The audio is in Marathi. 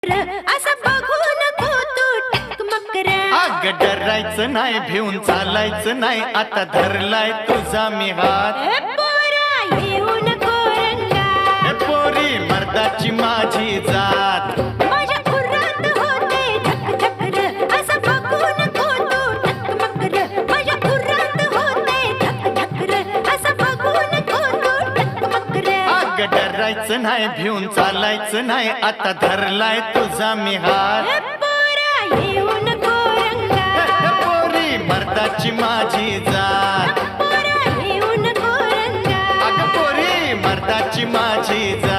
असं बघू नको तू टकमक रे. अग डरायचं नाही, भिवून चालायचं नाही, आता धरलाय तुझा मी हात. ए पोरा येऊ नको रंगात, ए पोरी मर्दाची माझी जात. माझ्या खुरात होते धक धक र. असं बघू नको तू टकमक र. माझ्या खुरात होते धक धक र. असं बघू नको तू टकमक र. अग डरायचं नाही, भिवून चालायचं नाही, आता धरलाय तुझा मी हात. ए पोरा येऊ नको रंगात, ए पोरी मर्दाची माझी जात. पोरा येऊ नको रंगात. अग पोरी मर्दाची माझी जात.